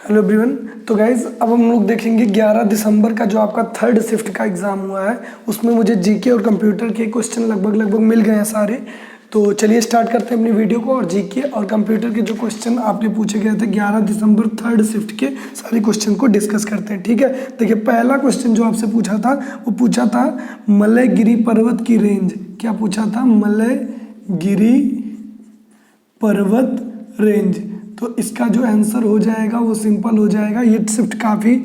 Hello everyone. तो guys अब हम लोग देखेंगे 11 दिसंबर का जो आपका थर्ड शिफ्ट का एग्ज़ाम हुआ है उसमें मुझे जीके और कंप्यूटर के क्वेश्चन लगभग मिल गए हैं सारे। तो चलिए स्टार्ट करते हैं अपनी वीडियो को। और जीके और कंप्यूटर के जो क्वेश्चन आपने पूछे गए थे 11 दिसंबर थर्ड शिफ्ट के सारे क्वेश्चन को डिस्कस करते हैं। ठीक है, देखिए पहला क्वेश्चन जो आपसे पूछा था वो पूछा था मलयगिरी पर्वत की रेंज। क्या पूछा था? मलयगिरी पर्वत रेंज। तो इसका जो आंसर हो जाएगा वो सिंपल हो जाएगा। ये शिफ्ट काफ़ी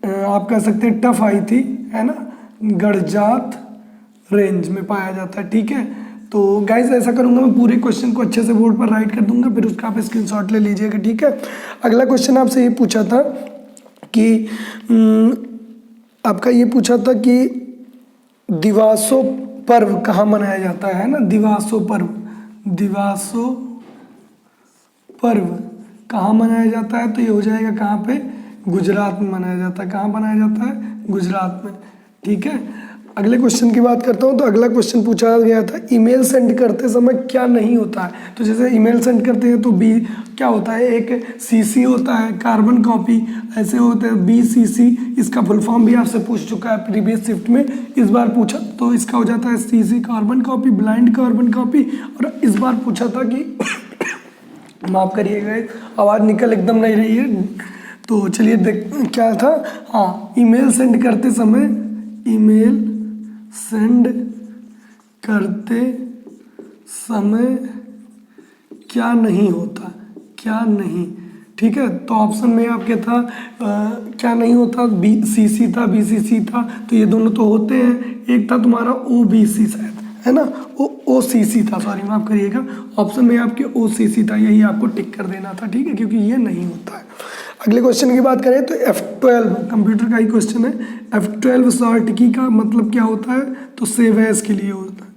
आप कह सकते हैं टफ आई थी, है ना। गड़जात रेंज में पाया जाता है। ठीक है, तो गाइज ऐसा करूँगा मैं पूरे क्वेश्चन को अच्छे से बोर्ड पर राइट कर दूंगा, फिर उसका आप स्क्रीनशॉट ले लीजिएगा। ठीक है, अगला क्वेश्चन आपसे ये पूछा था कि आपका ये पूछा था कि दिवासो पर्व कहाँ मनाया जाता है ना। दिवासो पर्व कहाँ मनाया जाता है? तो ये हो जाएगा कहाँ पे? गुजरात में मनाया जाता है। कहाँ मनाया जाता है? गुजरात में। ठीक है, अगले क्वेश्चन की बात करता हूँ। तो अगला क्वेश्चन पूछा गया था ईमेल सेंड करते समय क्या नहीं होता है। तो जैसे ईमेल सेंड करते हैं तो बी क्या होता है? एक सीसी होता है, कार्बन कॉपी ऐसे होते हैं, BCC। इसका फुल फॉर्म भी आपसे पूछ चुका है प्रीवियस शिफ्ट में, इस बार पूछा तो इसका हो जाता है CC carbon copy, blind carbon copy. और इस बार पूछा था कि माफ़ करिएगा आवाज़ निकल एकदम नहीं रही है। तो चलिए देख क्या था। हाँ, ईमेल सेंड करते समय क्या नहीं होता? क्या नहीं। ठीक है, तो ऑप्शन में आपके था क्या नहीं होता? BCC था, BCC था, तो ये दोनों तो होते हैं। एक था तुम्हारा OBC शायद, है ना। OCC था, सॉरी माफ करिएगा। ऑप्शन में आपके OCC था, यही आपको टिक कर देना था। ठीक है, क्योंकि ये नहीं होता है। अगले क्वेश्चन की बात करें तो F12 कंप्यूटर का ही क्वेश्चन है। F12 शॉर्ट की का मतलब क्या होता है? तो सेव एज के लिए होता है।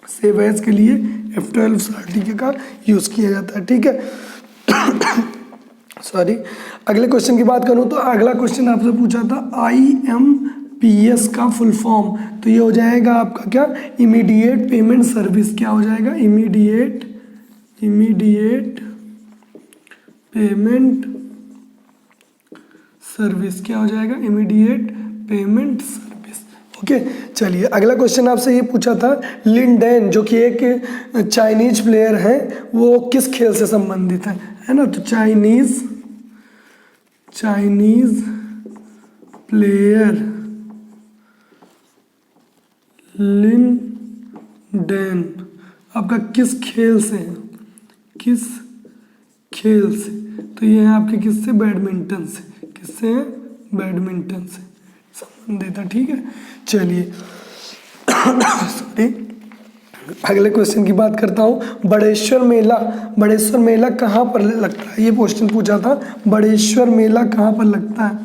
सेव एज के लिए F12 शॉर्ट का यूज़ किया जाता है। ठीक है सॉरी। अगले क्वेश्चन की बात करूँ तो अगला क्वेश्चन आपसे पूछा था IMPS का फुल फॉर्म। तो ये हो जाएगा आपका क्या? Immediate payment service. क्या हो जाएगा? Immediate payment service. क्या हो जाएगा? Immediate payment service. ओके, चलिए अगला क्वेश्चन आपसे ये पूछा था लिन डैन जो कि एक चाइनीज प्लेयर है, वो किस खेल से संबंधित है ना। तो चाइनीज प्लेयर लिन डैन आपका किस खेल से है? किस खेल से? तो ये है आपके किससे? बैडमिंटन से। किससे है? बैडमिंटन से संबंधित है। ठीक है, चलिए सॉरी। अगले क्वेश्चन की बात करता हूँ। बड़ेश्वर मेला कहाँ पर लगता है? ये क्वेश्चन पूछा था। बड़ेश्वर मेला कहाँ पर लगता है?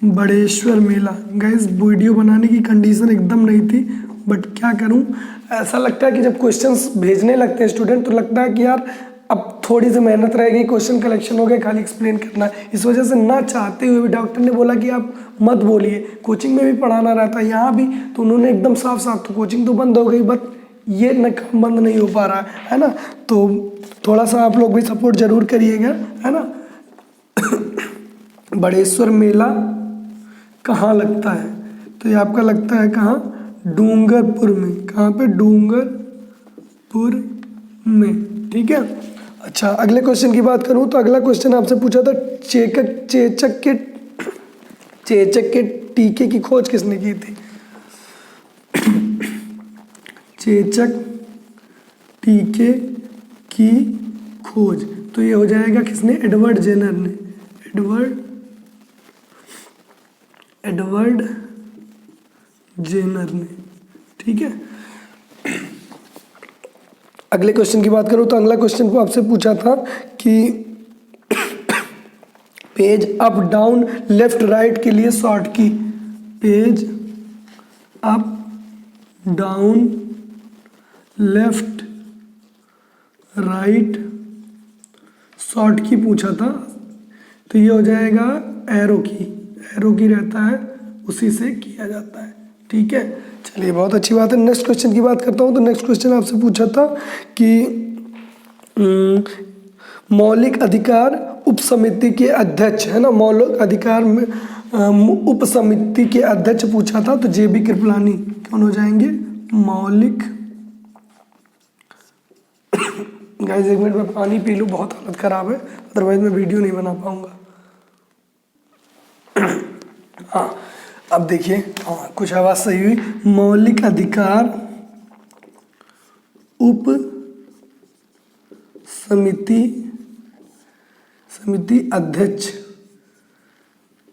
बड़ेश्वर मेला। गाइस वीडियो बनाने की कंडीशन एकदम नहीं थी, बट क्या करूँ, ऐसा लगता है कि जब क्वेश्चंस भेजने लगते हैं स्टूडेंट तो लगता है कि यार अब थोड़ी सी मेहनत रहेगी, क्वेश्चन कलेक्शन हो गया, खाली एक्सप्लेन करना है। इस वजह से ना चाहते हुए भी डॉक्टर ने बोला कि आप मत बोलिए। कोचिंग में भी पढ़ाना रहता है, यहाँ भी, तो उन्होंने एकदम साफ तो कोचिंग तो बंद हो गई, बट ये न काम बंद नहीं हो पा रहा है ना। तो थोड़ा सा आप लोग भी सपोर्ट जरूर करिएगा, है ना। बड़ेश्वर मेला कहाँ लगता है? तो ये आपका लगता है कहाँ? डूंगरपुर में। कहाँ पे? डूंगरपुर में। ठीक है, अच्छा अगले क्वेश्चन की बात करूँ तो अगला क्वेश्चन आपसे पूछा था चेचक के टीके की खोज किसने की थी? चेचक टीके की खोज। तो ये हो जाएगा किसने? एडवर्ड जेनर ने। एडवर्ड जेनर ने। ठीक है, अगले क्वेश्चन की बात करूँ तो अगला क्वेश्चन को आपसे पूछा था कि page up down left right के लिए शॉर्ट की। Page up down left right short की पूछा था। तो ये हो जाएगा एरो की रहता है, उसी से किया जाता है। ठीक है, चलिए बहुत अच्छी बात है। नेक्स्ट क्वेश्चन की बात करता हूँ। तो नेक्स्ट क्वेश्चन आपसे पूछा था कि मौलिक अधिकार उप समिति के अध्यक्ष है ना, मौलिक अधिकार में उप समिति के अध्यक्ष पूछा था तो जेबी कृपलानी कौन हो जाएंगे, मौलिक। गाइस एक मिनट में पानी पी लूँ, बहुत हालत खराब है, अदरवाइज मैं वीडियो नहीं बना पाऊंगा। हाँ अब देखिए, हाँ कुछ आवाज़ सही हुई। मौलिक अधिकार उप समिति अध्यक्ष,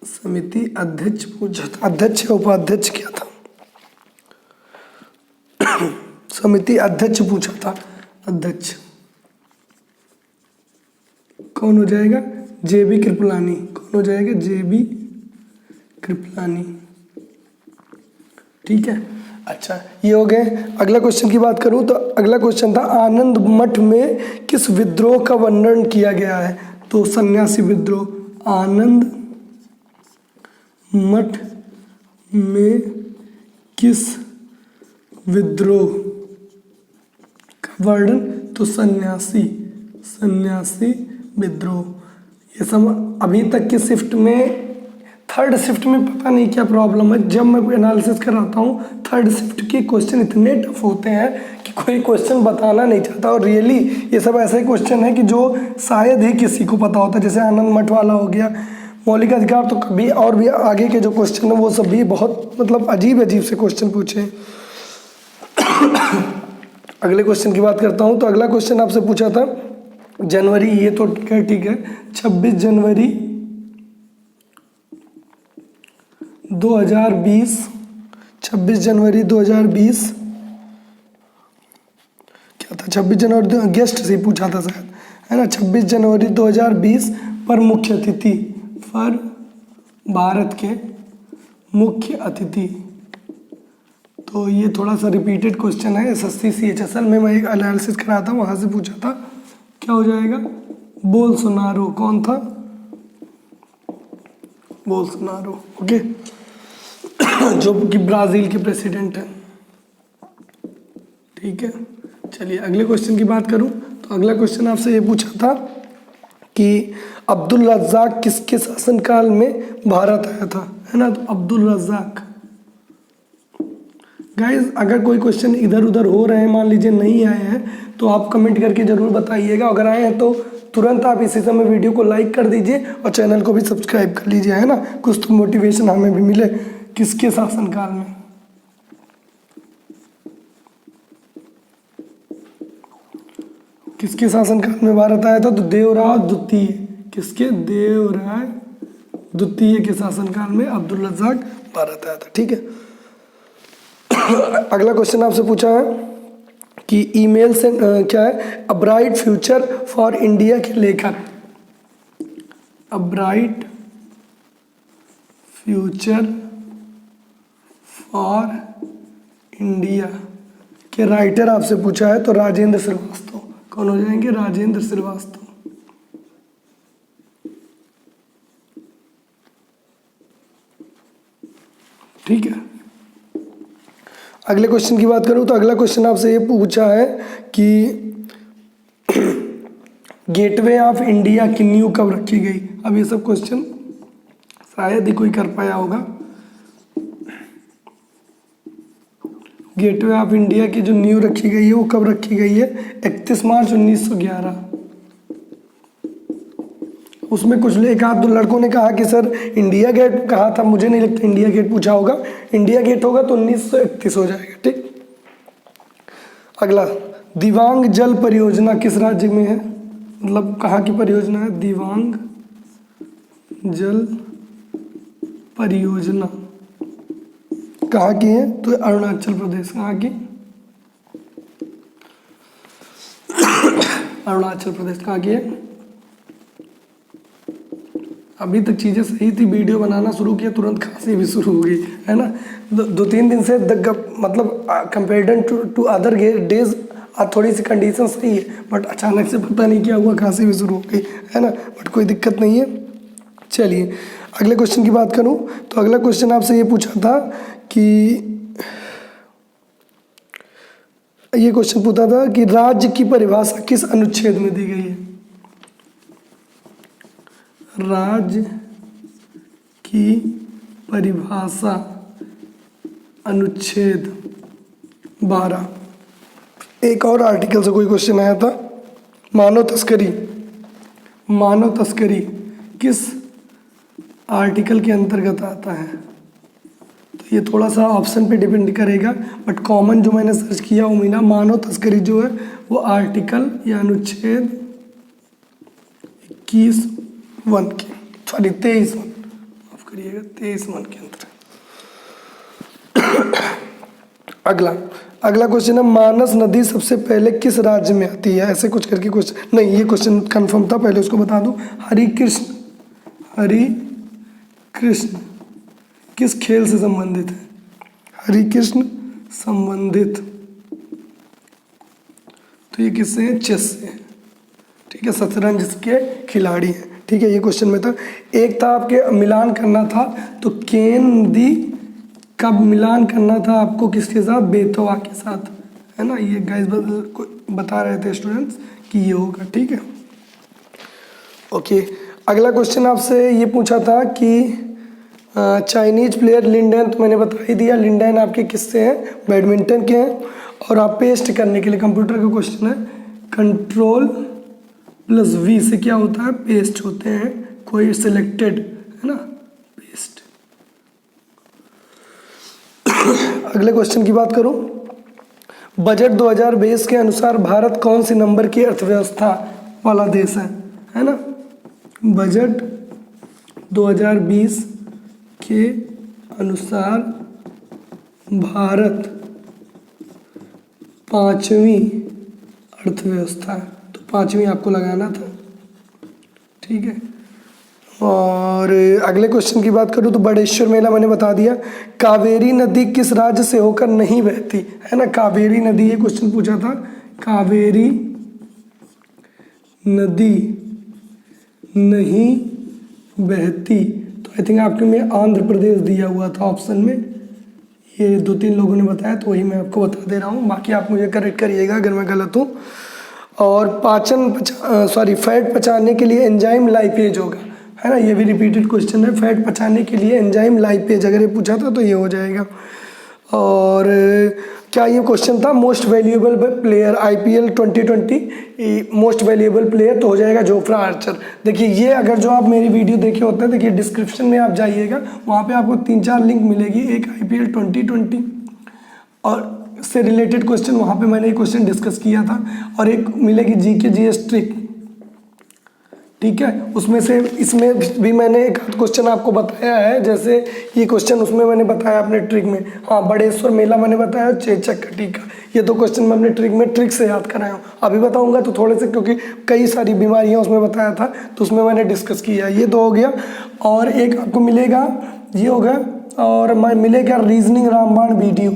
समिति अध्यक्ष पूछा था, अध्यक्ष या उपाध्यक्ष क्या था? समिति अध्यक्ष पूछा था, अध्यक्ष कौन हो जाएगा, जेबी कृपलानी। कौन हो जाएगा, जेबी कृपलानी। ठीक है, अच्छा ये हो गए। अगला क्वेश्चन की बात करूं तो अगला क्वेश्चन था आनंद मठ में किस विद्रोह का वर्णन किया गया है? तो सन्यासी विद्रोह। आनंद मठ में किस विद्रोह का वर्णन? तो सन्यासी विद्रोह। ये सब अभी तक की शिफ्ट में, थर्ड शिफ्ट में पता नहीं क्या प्रॉब्लम है, जब मैं एनालिसिस कराता हूँ थर्ड शिफ्ट के क्वेश्चन इतने टफ होते हैं कि कोई क्वेश्चन बताना नहीं चाहता। और रियली ये सब ऐसे क्वेश्चन है कि जो शायद ही किसी को पता होता है, जैसे आनंद मठ वाला हो गया, मौलिक अधिकार, तो कभी और भी आगे के जो क्वेश्चन है वो सब भी बहुत मतलब अजीब से क्वेश्चन पूछे। अगले क्वेश्चन की बात करता हूँ तो अगला क्वेश्चन आपसे पूछा था जनवरी, ये तो ठीक है 26 जनवरी 2020, 26 जनवरी 2020 क्या था, 26 जनवरी गेस्ट से पूछा था शायद, है ना। 26 जनवरी 2020 पर मुख्य अतिथि, पर भारत के मुख्य अतिथि, तो ये थोड़ा सा रिपीटेड क्वेश्चन है। SSC CHSL में मैं एक एनालिसिस कराया था, वहाँ से पूछा था, क्या हो जाएगा, बोल्सोनारो। कौन था, बोल्सोनारो, ओके, जो कि ब्राज़ील के प्रेसिडेंट हैं। ठीक है, चलिए अगले क्वेश्चन की बात करूं तो अगला क्वेश्चन आपसे ये पूछा था कि अब्दुल रज़्ज़ाक किसके शासनकाल में भारत आया था, है ना। तो अब्दुल रज़्ज़ाक। गाइज अगर कोई क्वेश्चन इधर उधर हो रहे हैं, मान लीजिए नहीं आए हैं, तो आप कमेंट करके ज़रूर बताइएगा। अगर आए हैं तो तुरंत आप इसी समय वीडियो को लाइक कर दीजिए और चैनल को भी सब्सक्राइब कर लीजिए, है ना। कुछ तो मोटिवेशन हमें भी मिले। किसके शासनकाल में, किसके शासनकाल में भारत आया था? तो देवराय द्वितीय। किसके, देवराय द्वितीय के शासनकाल में अब्दुल रज़्ज़ाक भारत आया था। ठीक है, अगला क्वेश्चन आपसे पूछा है कि ईमेल से क्या है, a bright future for India के लेखक, a bright future for India के राइटर आपसे पूछा है, तो राजेंद्र श्रीवास्तव। कौन हो जाएंगे, राजेंद्र श्रीवास्तव। ठीक है, अगले क्वेश्चन की बात करूं तो अगला क्वेश्चन आपसे ये पूछा है कि गेटवे ऑफ इंडिया की नींव कब रखी गई। अब ये सब क्वेश्चन शायद ही कोई कर पाया होगा। गेटवे ऑफ इंडिया की जो नींव रखी गई है वो कब रखी गई है, 31 मार्च 1911। उसमें कुछ एक आध दो लड़कों ने कहा कि सर इंडिया गेट कहा था, मुझे नहीं लगता इंडिया गेट पूछा होगा। इंडिया गेट होगा तो 1931 हो जाएगा। ठीक, अगला, दिबांग जल परियोजना किस राज्य में है, मतलब कहाँ की परियोजना है, दिबांग जल परियोजना कहाँ की है, तो अरुणाचल प्रदेश। कहाँ की, अरुणाचल प्रदेश। कहाँ की है, अभी तक चीज़ें सही थी, वीडियो बनाना शुरू किया तुरंत खांसी भी शुरू हो गई, है ना। दो तीन दिन से मतलब कंपेरिजन टू अदर डेज थोड़ी सी कंडीशन सही है, बट अचानक से पता नहीं क्या हुआ, खांसी भी शुरू हो गई, है ना। बट कोई दिक्कत नहीं है। चलिए अगले क्वेश्चन की बात करूं तो अगला क्वेश्चन आपसे ये पूछा था कि ये क्वेश्चन पूछा था कि राज्य की परिभाषा किस अनुच्छेद में दी गई है। राज्य की परिभाषा अनुच्छेद 12। एक और आर्टिकल से कोई क्वेश्चन आया था, मानव तस्करी। मानव तस्करी किस आर्टिकल के अंतर्गत आता है? तो ये थोड़ा सा ऑप्शन पे डिपेंड करेगा, बट कॉमन जो मैंने सर्च किया वो मिला। मानव तस्करी जो है वो आर्टिकल या अनुच्छेद 21(1) के, सॉरी 23(1), माफ करिएगा 23(1) के अंतर्गत। अगला क्वेश्चन है, मानस नदी सबसे पहले किस राज्य में आती है? ऐसे कुछ करके क्वेश्चन, नहीं ये क्वेश्चन कंफर्म था, पहले उसको बता दूं। हरि कृष्ण किस खेल से संबंधित है? हरि कृष्ण संबंधित, तो ये किससे है? चेस से, ठीक है, शतरंज के खिलाड़ी हैं, ठीक है। ये क्वेश्चन में था। एक था आपके मिलान करना था, तो केन नदी कब मिलान करना था आपको? किसके साथ? बेतवा के साथ, है ना। ये गाइस बता रहे थे स्टूडेंट्स कि ये होगा, ठीक है। ओके, अगला क्वेश्चन आपसे ये पूछा था कि चाइनीज प्लेयर लिन डैन, तो मैंने बता ही दिया। लिन डैन आपके किससे हैं? बैडमिंटन के हैं। और आप पेस्ट करने के लिए, कंप्यूटर का क्वेश्चन है, Ctrl+V से क्या होता है? पेस्ट होते हैं, कोई सिलेक्टेड, है ना, पेस्ट। अगले क्वेश्चन की बात करूं, बजट 2020 के अनुसार भारत कौन सी नंबर की अर्थव्यवस्था वाला देश है ना। बजट 2020 के अनुसार भारत 5वीं अर्थव्यवस्था है, तो 5वीं आपको लगाना था, ठीक है। और अगले क्वेश्चन की बात करूँ तो बड़ेश्वर मेला मैंने बता दिया। कावेरी नदी किस राज्य से होकर नहीं बहती? है ना, कावेरी नदी, ये क्वेश्चन पूछा था। कावेरी नदी नहीं बहती, तो आई थिंक आपके में आंध्र प्रदेश दिया हुआ था ऑप्शन में। ये 2-3 लोगों ने बताया, तो वही मैं आपको बता दे रहा हूँ, बाकी आप मुझे करेक्ट करिएगा अगर मैं गलत हूँ। और फैट पचाने के लिए एंजाइम लाइपेज होगा, है ना। ये भी रिपीटेड क्वेश्चन है, फैट पचाने के लिए एंजाइम लाइपेज, अगर ये पूछा था तो ये हो जाएगा। और क्या ये क्वेश्चन था most valuable player IPL 2020, most valuable player, तो हो जाएगा जोफ्रा आर्चर। देखिए ये अगर जो आप मेरी वीडियो देखे होते हैं, देखिए डिस्क्रिप्शन में आप जाइएगा, वहाँ पे आपको 3-4 लिंक मिलेगी। एक IPL 2020 और से रिलेटेड क्वेश्चन, वहाँ पे मैंने एक क्वेश्चन डिस्कस किया था, और एक मिलेगी GK GS ट्रिक, ठीक है। उसमें से इसमें भी मैंने एक क्वेश्चन आपको बताया है, जैसे ये क्वेश्चन उसमें मैंने बताया अपने ट्रिक में। हाँ, बड़ेश्वर मेला मैंने बताया, चेचक का टीका, ये 2 क्वेश्चन मैं अपने ट्रिक में ट्रिक से याद कराया हूँ। अभी बताऊंगा तो थोड़े से, क्योंकि कई सारी बीमारियाँ उसमें बताया था, तो उसमें मैंने डिस्कस किया। ये 2 हो गया। और एक आपको मिलेगा, ये होगा, और मिलेगा रीजनिंग रामबाण वीडियो,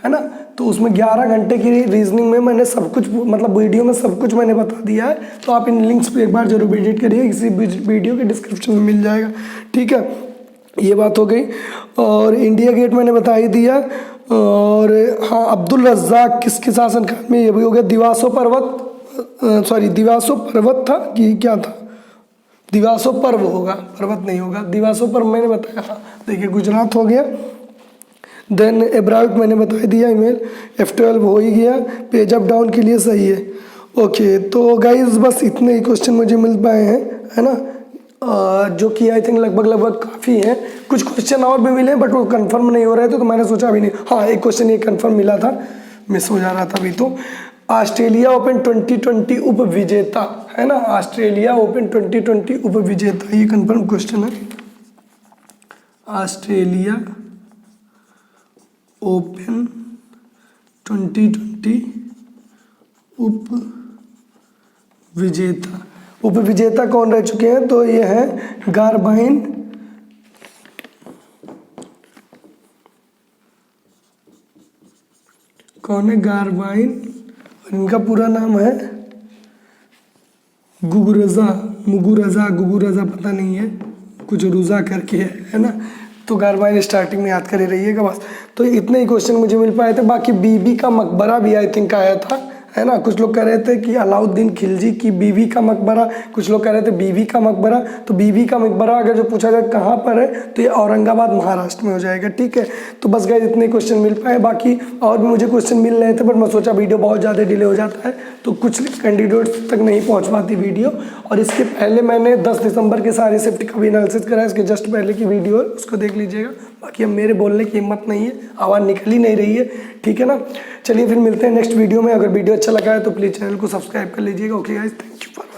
है ना। तो उसमें 11 घंटे की रीजनिंग में मैंने सब कुछ, मतलब वीडियो में सब कुछ मैंने बता दिया है। तो आप इन लिंक्स पे एक बार जरूर विजिट करिए, इसी वीडियो के डिस्क्रिप्शन में मिल जाएगा, ठीक है। ये बात हो गई। और इंडिया गेट मैंने बता ही दिया। और हाँ, अब्दुल रज्जाक किसके शासनकाल में? ये भी हो गया। दिवासो पर्वत था कि क्या था? दिवासो पर्व होगा, पर्वत नहीं होगा। दिवासो पर्व मैंने बताया, हाँ, देखिए गुजरात हो गया। देन एब्राउट मैंने बता दिया, ईमेल F12 हो ही गया। पेज अप डाउन के लिए सही है। ओके, तो गाइज बस इतने ही क्वेश्चन मुझे मिल पाए हैं, है ना, जो कि आई थिंक लगभग काफ़ी हैं। कुछ क्वेश्चन और भी मिले, बट वो कंफर्म नहीं हो रहे थे, तो मैंने सोचा अभी नहीं। हाँ, एक क्वेश्चन ये कंफर्म मिला था, मिस हो जा रहा था अभी। तो ऑस्ट्रेलिया ओपन 2020 उप विजेता, है ना, ऑस्ट्रेलिया ओपन 2020 उप विजेता, ये कंफर्म क्वेश्चन है। ऑस्ट्रेलिया ओपन 2020 उप विजेता कौन रह चुके हैं? तो ये हैं गारबाइन कौन है? गारबाइन, और इनका पूरा नाम है गुगुरजा पता नहीं है, कुछ रुजा करके है ना। तो गारबाइन स्टार्टिंग में याद करे रहिएगा बस। तो इतने ही क्वेश्चन मुझे मिल पाए थे। बाकी बीबी का मकबरा भी आई थिंक आया था, है ना। कुछ लोग कह रहे थे कि अलाउद्दीन खिलजी की बीवी का मकबरा, कुछ लोग कह रहे थे बीवी का मकबरा। तो बीवी का मकबरा अगर जो पूछा जाए कहाँ पर है तो ये औरंगाबाद महाराष्ट्र में हो जाएगा, ठीक है। तो बस गाइस इतने क्वेश्चन मिल पाए, बाकी और भी मुझे क्वेश्चन मिल रहे थे, बट मैं सोचा वीडियो बहुत ज़्यादा डिले हो जाता है तो कुछ कैंडिडेट्स तक नहीं पहुँच पाती वीडियो। और इसके पहले मैंने 10 दिसंबर के सारे शिफ्ट का भी एनालिसिस करा, इसके जस्ट पहले की वीडियो है, उसको देख लीजिएगा। बाकी अब मेरे बोलने की हिम्मत नहीं है, आवाज़ निकल ही नहीं रही है, ठीक है ना। चलिए फिर मिलते हैं नेक्स्ट वीडियो में। अगर वीडियो अच्छा लगा है तो प्लीज़ चैनल को सब्सक्राइब कर लीजिएगा। Okay guys, thank you for